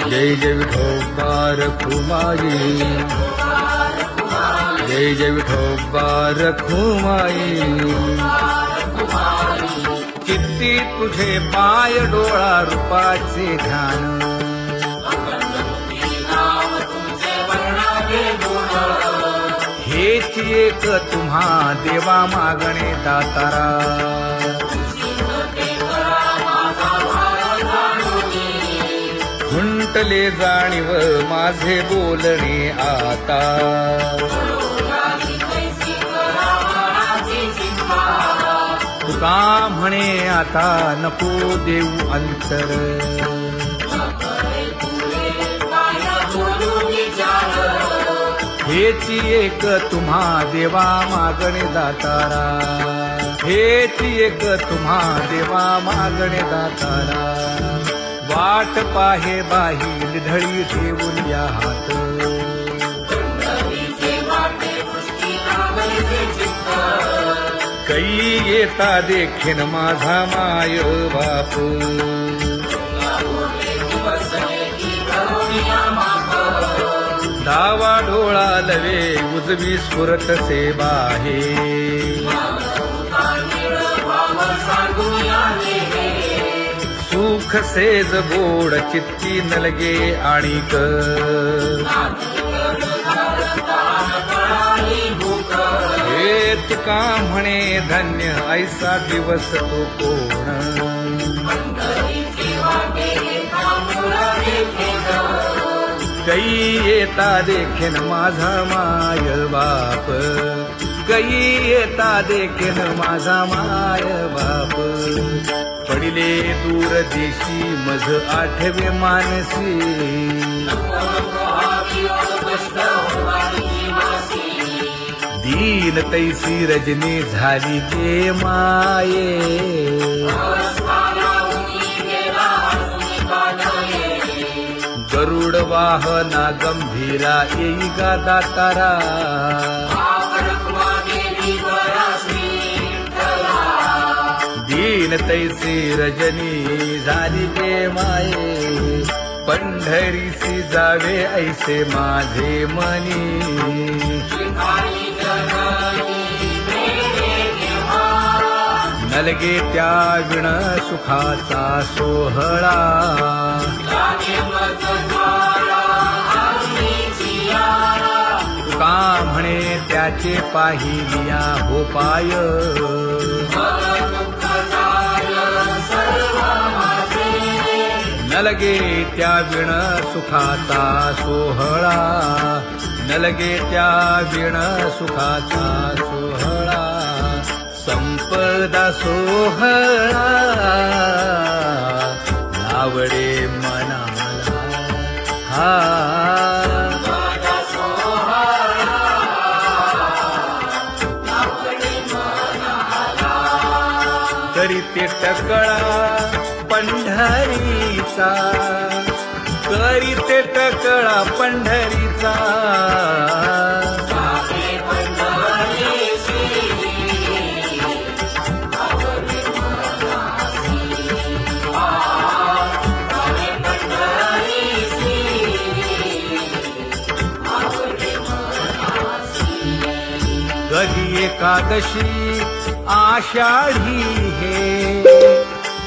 जय जय विठोबा रखुमाई, जय जय विठोबा रखुमाई. चित्ती तुझे पाय डोळा रूपाचे ध्यान, हेच एक तुम्हा देवा मागणे दातारा. खुंटले जाणीव माझे बोलणे आता, तुका म्हणे आता नको देऊ अंतर. हेच एक तुम्हा देवा मागणे दातारा, हेच एक तुम्हा देवा मागणे दातारा. वाट पाहे बाही ढळी ठेवून या हात, कै येता देखीन माझा माय बाप. डावा डोळा लवे उजवी स्फुरत से बाहे, सुख सेज गोड चित्ती नलगे आणिक. हे तुका म्हणे धन्य ऐसा दिवस तो कोण. कै येता देखीन माझा माय बाप, कै येता देखीन माझा माय बाप. पडिले दूर देशी मज आठवे मानसी, दीन तैसी रजनी झाली गे माये. गरुड वाहना गंभीरा येई गा दातारा. दीन तैसी रजनी झाली गे माये. पंढरीसी जावे ऐसे माझे मनी, नलगे त्या विण सुखाचा सोहळा. तुका म्हणे त्याचे पाहिलिया हो पाय, नलगे त्या विण सुखाचा सोहळा, नलगे त्या विण सुखाचा सोहळा. संपदा सोहळा आवडे मनाला हा. करीते टकळा पंढरीचा, करीते टकळा पंढरीचा. कधी एकादशी आषाढी हे,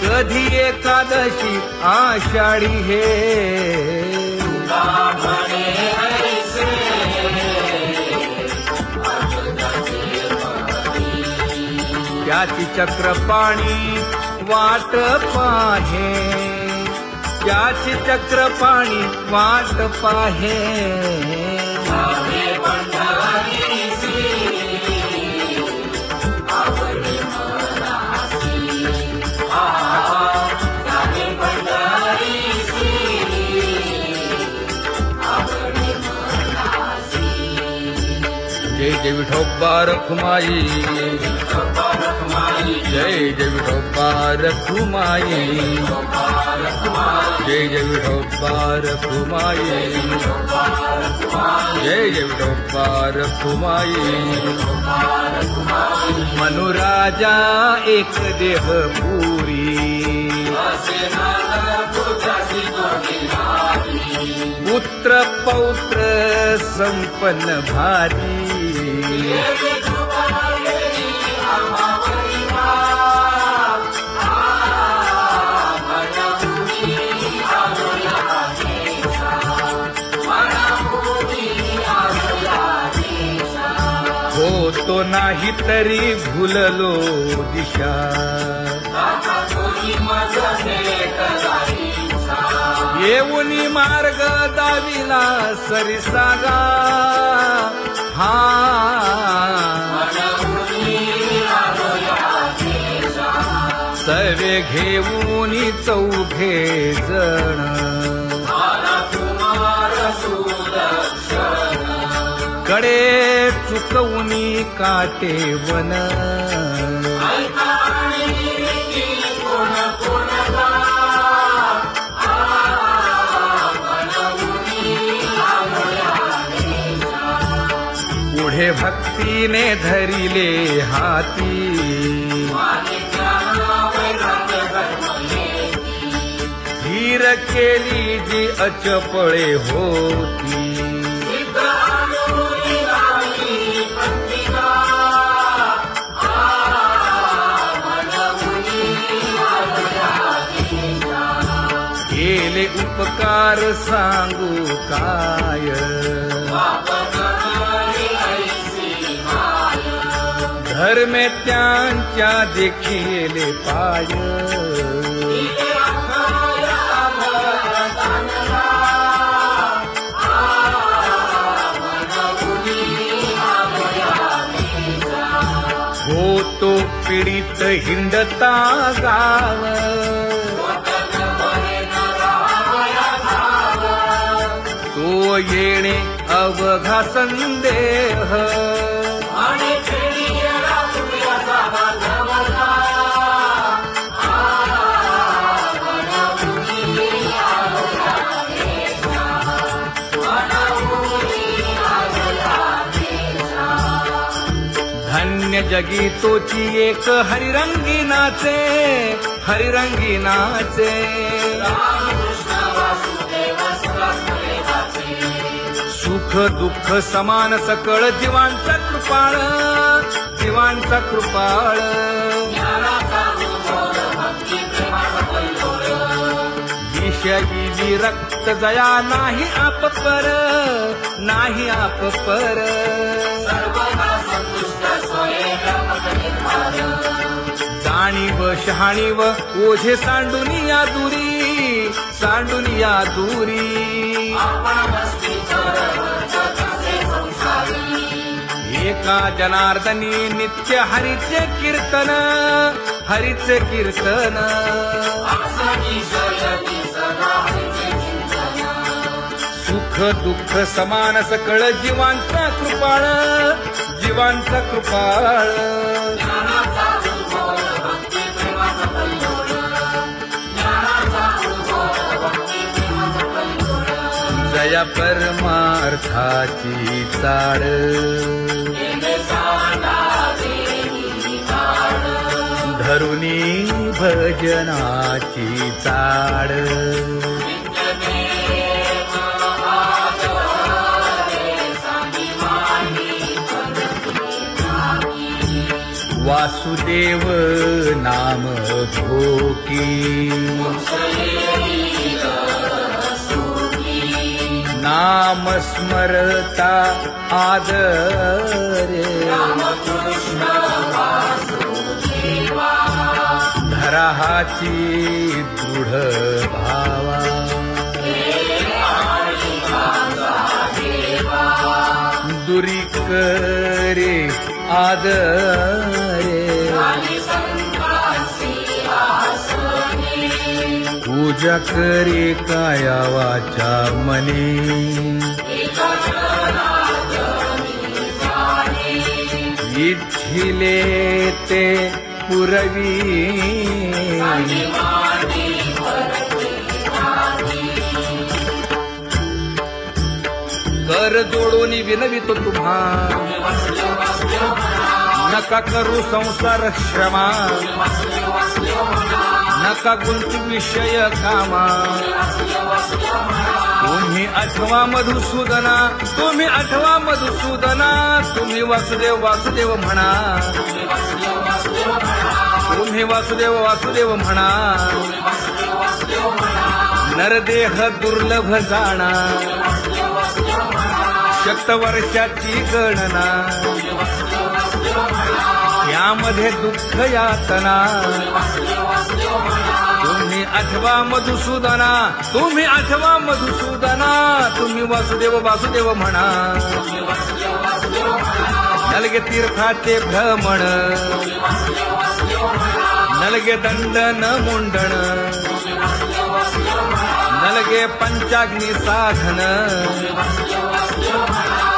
कधी एकादशी आषाढी हे. त्याची चक्रपाणी वाट पाहे, त्याची चक्रपाणी वाट पाहे. जय जय विठोबा रखुमाई, जय जय विठोबा रखुमाई, जय जय विठोबा रखुमाई, जय जय विठोबा रखुमाई. मनुराजा एक देह पुरी, पुत्र पौत्र संपन्न भारी होतो नाही तरी भुललो दिशा येऊनी मार्ग दाविला सरिसागा हा सर्वे घेऊनी चौघे जण कडे चुकवूनी काटे वन पुढे भक्तीने धरिले हाती धीर केली जी अचपळे होती केले उपकार सांगू काय धर्मे त्यांच्या देखिले पाय होतो पीडित हिंडता गाव तो येणे अवघा संदेह धन्य जगी तोची एक हरिरंगी नाचे हरिरंगी नाचे सुख दुःख समान सकळ जीवांचा कृपाळ जीवांचा कृपाळ विषयी विरक्त जया नाही आपपर नाही आपपर जाणीव शहाणीव ओझे सांडुनिया दूरी एका जनार्दनी नित्य हरीचे कीर्तन सुख दुःख समान सकळ जीवांचा कृपाळ जया परमार्थाची चाळ धरुनी भजनाची चाळ वासुदेव नाम भोकी नाम स्मरता आदरे धराहाची दृढ भावा दुरी करे आदरे पूजा करे काया वाचा मने इच्छिले ते पुरवी कर जोडून विनवितो तुम्हा नका करू संसार श्रमा नका गुंतू विषय कामा तुम्ही आठवा मधुसूदना, तुम्ही आठवा मधुसूदना, तुम्ही वासुदेव वासुदेव म्हणा, तुम्ही वासुदेव वासुदेव म्हणा. नरदेह दुर्लभ जाणा, शतवर्षाची गणना, यामध्ये दुःख यातना. तुम्ही आठवा मधुसूदना, तुम्ही आठवा मधुसूदना, तुम्ही वासुदेव वासुदेव म्हणा. नलगे तीर्थाचे भ्रमण, नलगे दंडन मुंडण, नलगे पंचाग्नी साधन.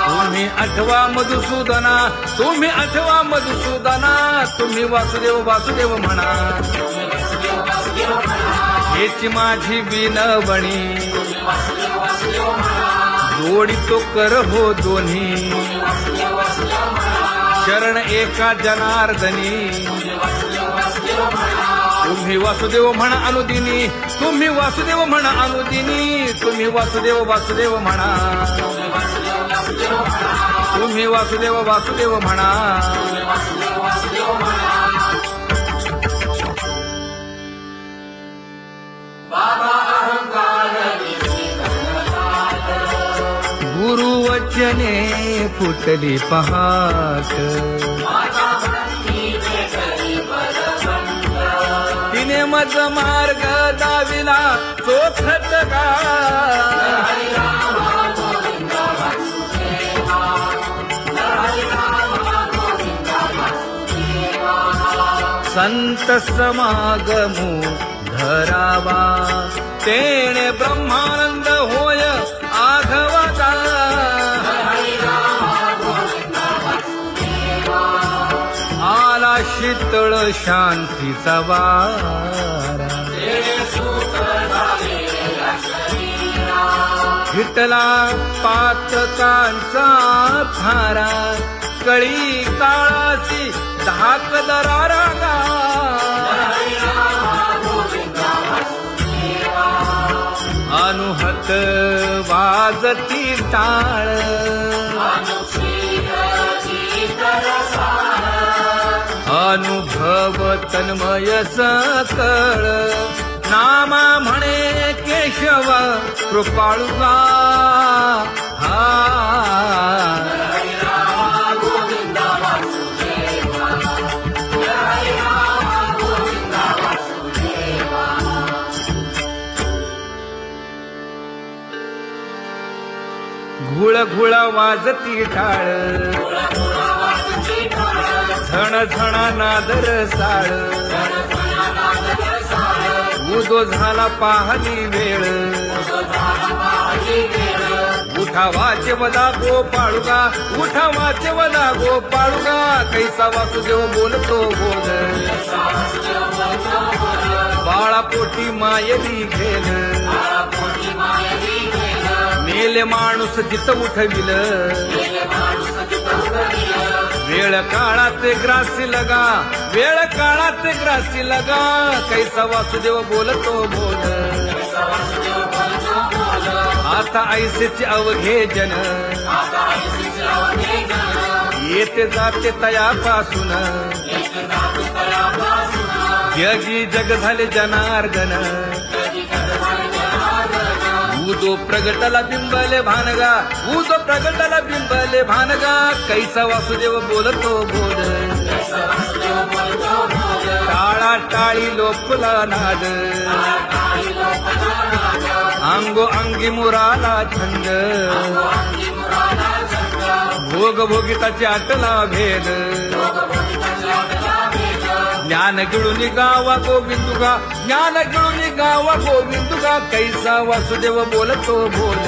तुम्ही आठवा मधुसूदना, तुम्ही आठवा मधुसूदना, तुम्ही वासुदेव वासुदेव म्हणा. हेची माझी विनवणी, जोडितो कर हो दोन्ही, शरण एका जनार्दनी. तुम्ही वासुदेव म्हणा अनुदिनी, तुम्ही वासुदेव म्हणा अनुदिनी, तुम्ही वासुदेव वासुदेव म्हणा, तुम्ही वासुदेव वासुदेव म्हणा. गुरुवचने फुटली पहाट, तिने मज मार्ग दाविला चोखत का. संत समागमू धरावा, तेणे ब्रह्मानंद होय आघवता. आला शीतळ शांतीचा वारा, हिटला पातकांचा थारा. कळी काळाची धाक दरारा, अनुहत वाजती टाळ. अनुभव तन्मय सकळ, नामा म्हणे केशव कृपाळुगा. हा घुळ घुळ वाजती टाळ, झण झण नादर साळ. उदो झाला पाहली वेळ, उठावाचे वदा गोपाळुगा, उठावाचे वदा गोपाळुगा. कैसा वासुदेव बोलतो बोल, बाळापोटी मायली घेल. मेले माणूस जित उठविल, वेळ काळात ग्रासी लगा, वेळ काळात ग्रासी लगा. कैसा वासुदेव बोलतो बोल, आता ऐसेचे अवघे जन, येते जाते तयापासून. जगी जग झाले जनार्दन, उदो प्रगटला बिंबले भानगा, उदो प्रगटला बिंबले भानगा. कैसा वासुदेव बोलतो बोल, टाळा टाळी लोपला नाद, अंगो अंगी मुराला छंद. भोग भोगिताचे आटला भेद, ज्ञान गिळून गावा गोविंदुगा, ज्ञान गिळून गावा गोविंदुगा. कैसा वासुदेव बोलतो बोल,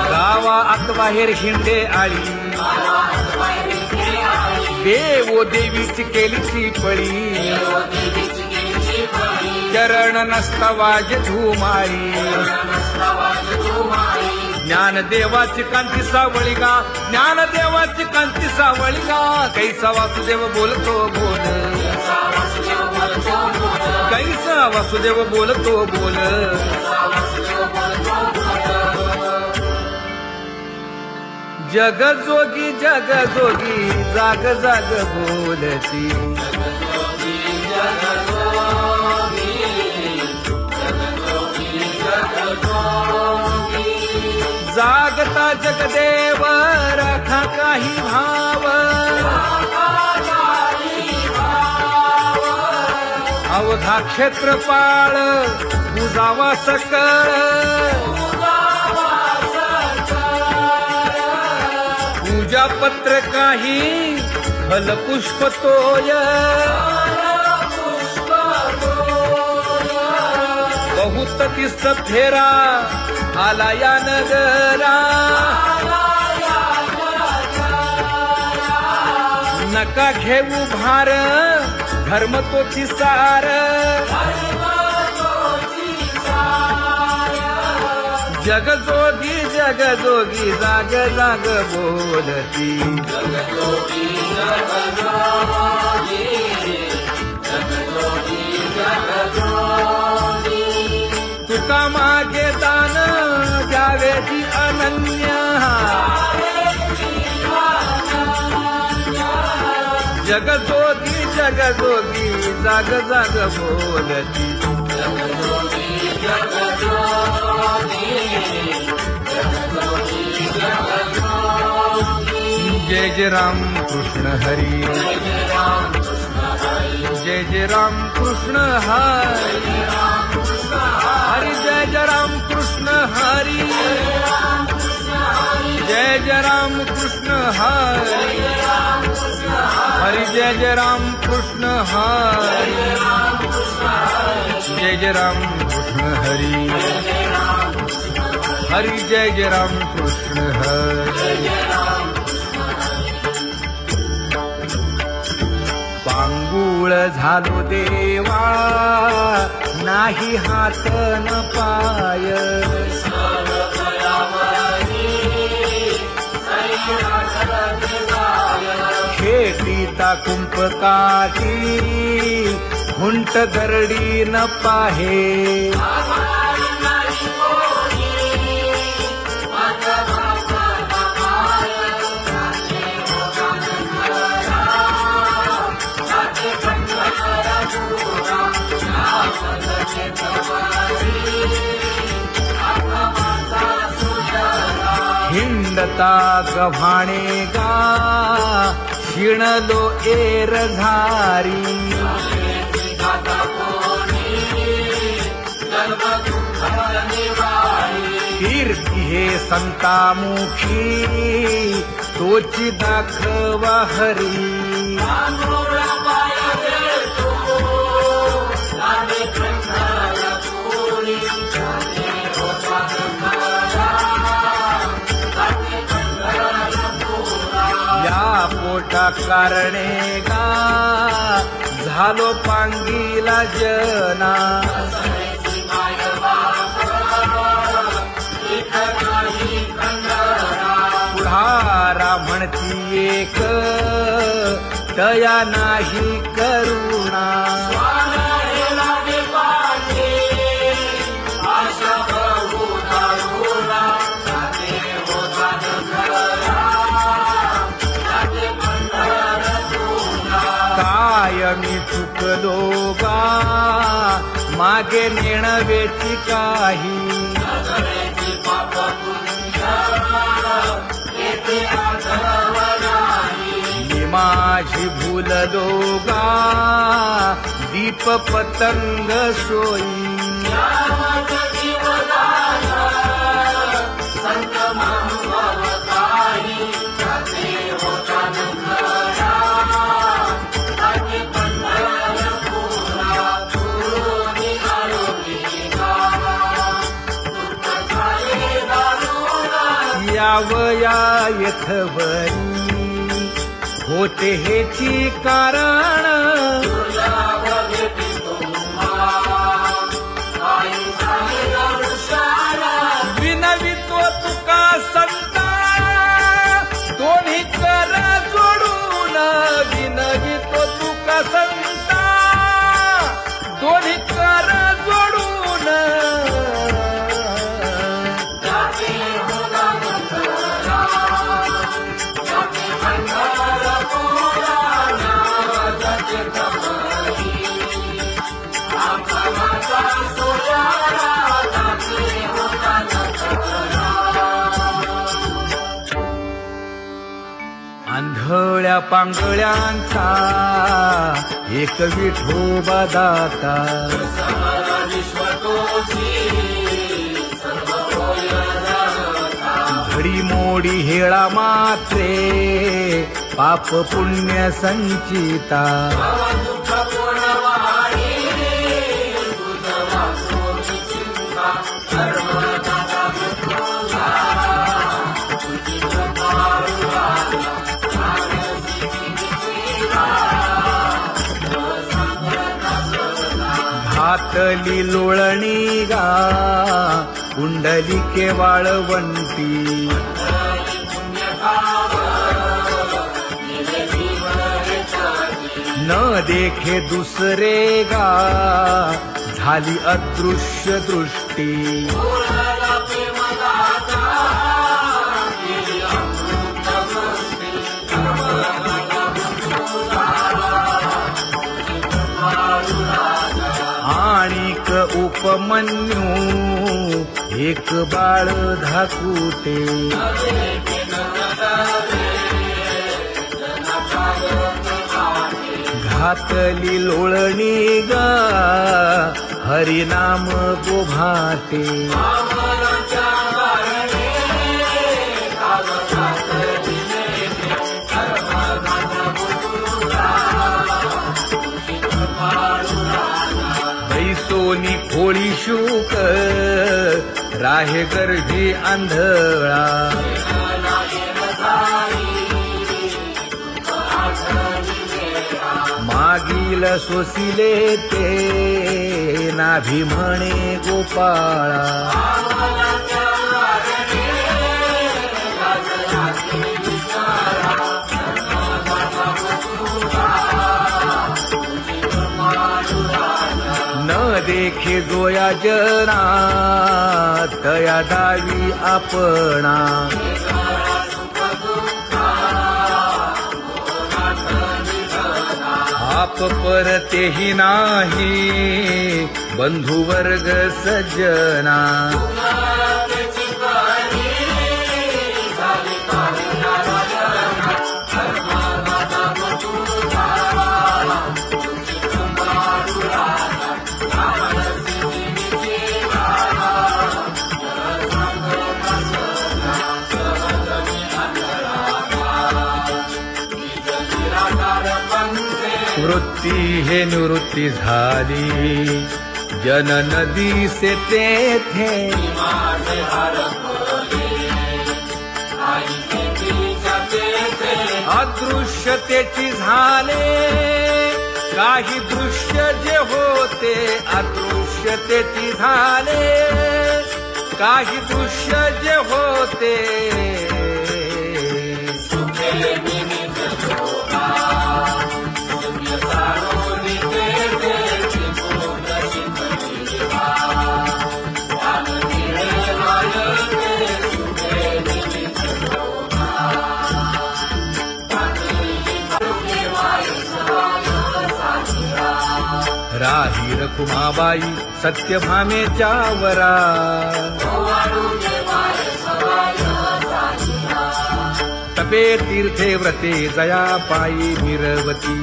गावा आत बाहेर हिंडे आळी, देवो देवीची केलीची पळी. चरण नसता वाज धुमाळी, ज्ञान देवाची कांती सावळी गा, ज्ञान देवाची कांती सावळी गा. कैसा वासुदेव बोलतो बोल, कैसा वासुदेव बोलतो बोल. जग जोगी जाग जाग बोलती जागता जगदेव राखा काही भाव अवघा क्षेत्रपाळ बुजावा सकळ पूजा पत्र काही फलपुष्प तोय बहुत तिस फेरा आला या नगरा नका घेऊ भार धर्म तो सार जग जोगी जाग जाग बोलती तुका मागे दान द्यावेची अनन्य जग जोगी जाग जाग बोलती जय जय राम कृष्ण हरी जय जय राम कृष्ण हरी हरि जय जय राम कृष्ण हरी जय जय राम कृष्ण हरी हरि जय जय राम कृष्ण हरी जय जय राम कृष्ण हरी हरि जय जय राम कृष्ण हरी पांगुळ झालो देवा नाही हात न पाय खेटीता कुंपकाठी हुंट दरडी न पाहे हिंडता गव्हाणे गा शिणलो एर घारी कीर्ती हे संतामुखी तोची दाखवा हरी या पोटा कारणे गा झालो पांगीला जना पुढारा म्हणती एक दया नाही करुणा मी चुकलो गा मागे नेणवेची काही मी माझी भूललो गा दीप पतंग सोयी यावया यथवरी होते हेची कारण विनवितो तुका संता दोन्ही कर जोडून विनवितो तुका संता दोन्ही कर जोडून काळ्या पांगळ्यांचा एक विठोबा दाता. घडी मोडी हेळा मात्रे पाप पुण्य संचिता. घातली लोळणी गा कुंडलिके वाळवंटी. न देखे दुसरे गा झाली अदृश्य दृष्टी. आणिक उपमन्यू एक बाळ धाकुटे. घातली लोळणी गा हरिनाम गोभाटे. बैसोनी खोळी शूक राहे गर्भी आंधळा. मागील सोसिले ते नाभी म्हणे गोपाळा. न देखे जोया जना तया दावी आपणा. आप परतेही नाही बंधुवर्ग सज्जना. वृत्ती हे निवृत्ती झाली जन नदी से तेथे. अदृश्यतेची झाले काही दृश्य जे होते. अदृश्यतेची झाले काही दृश्य जे होते. राही रखुमाबाई सत्यभामेच्या वरा. तपे तीर्थे व्रते जया पायी मिरवती.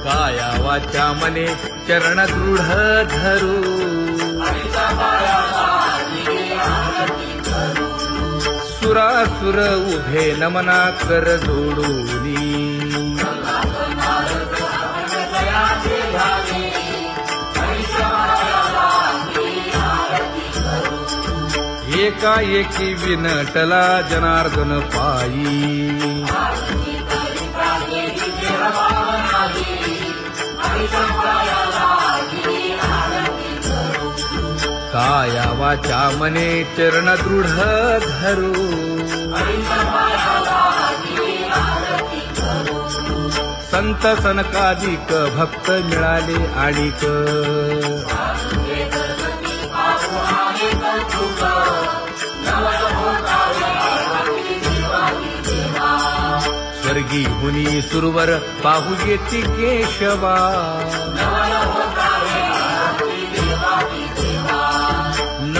काया वाचा मने चरण दृढ धरू. सुरासुर उभे नमना कर जोडूनी. एकाएकी विनटला जनार्दन पायी. काया वाचा मने चरण दृढ धरू. संत सनकादिक भक्त मिळाले आणिक. स्वर्गी मुनी सुरवर पाहू येती केशवा.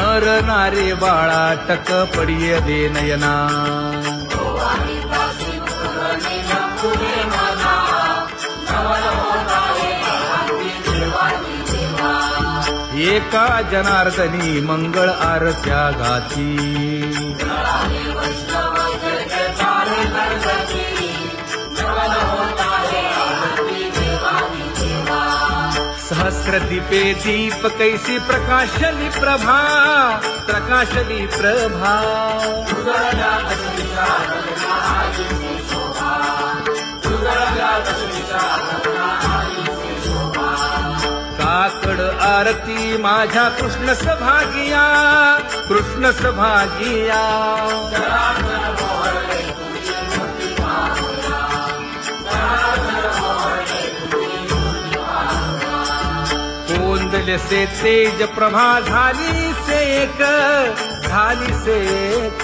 नर नारी बाळा टक पडिये दे नयना एका जनार्दनी मंगळ आरत्या गाती सहस्र दीपे दीप कैसी प्रकाशली प्रभा प्रकाशली प्रभा काकड आरती माझ्या कृष्ण सभागिया कृष्ण सभागिया कोंदले से तेज प्रभा झाली से एक झाली से एक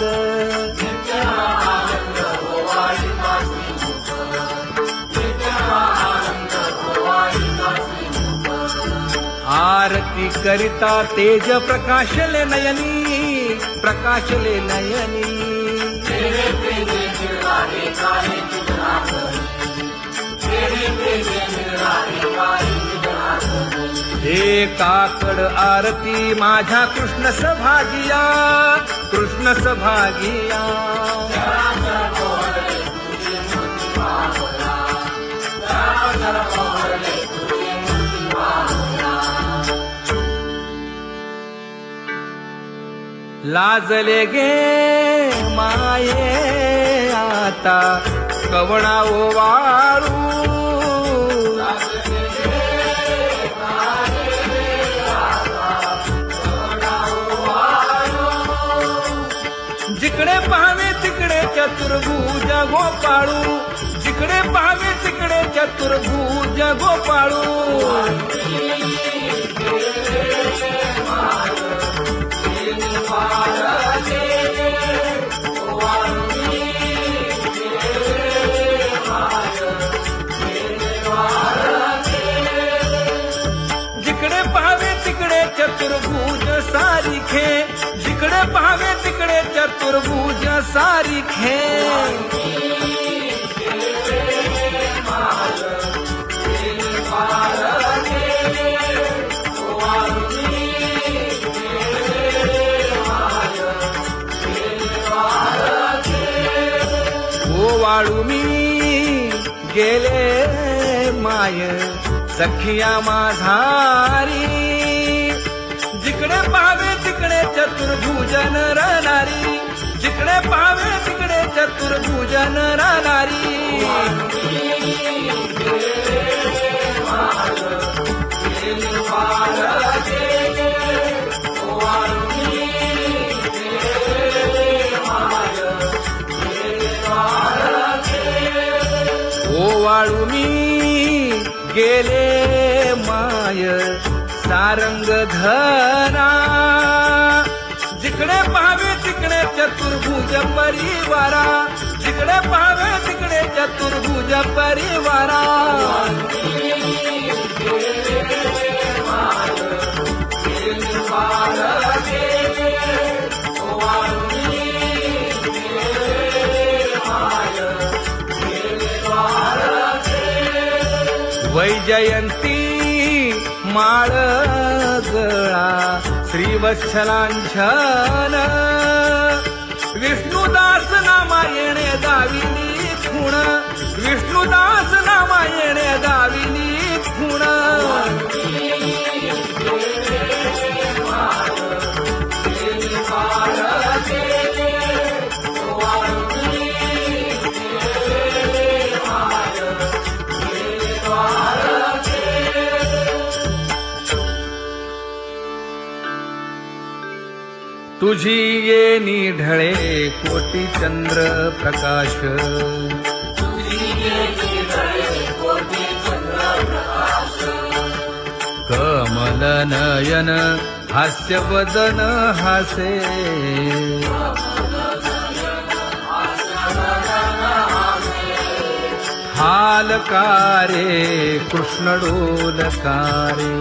आरती करिता तेज प्रकाशले नयनी प्रकाशले नयनी हे काकड आरती माझ्या कृष्ण सभागिया कृष्ण सभागिया लाजले गे माये आता कवणा ओवाळू जिकडे पाहावे तिकडे चतुर्भुज गोपाळू जिकडे पाहावे तिकडे चतुर्भुज गोपाळू जिकडे पाहावे तिकडे चतुर्भुज सारिखे जिकडे पाहावे तिकडे चतुर्भुज सारिखे वाळू मी गेले माय सखिया माझारी जिकडे पाहावे तिकडे चतुर्भुजन राहणारी जिकडे पाहावे तिकडे चतुर्भुजन राहणारी वाळू मी गेले माय सारंग धरा जिकडे पाहावे तिकडे चतुर्भुज परिवारा जिकडे पाहावे तिकडे चतुर्भुज परिवारा वैजयंती माळ गळा श्रीवत्सलांछन विष्णुदास नामायणे दाविनी खूण विष्णुदास नामायणे दाविनी खूण तुझी ये निढळे कोटी चंद्र प्रकाश कमल नयन हास्य वदन हासे हालकारे कृष्ण डोलकारे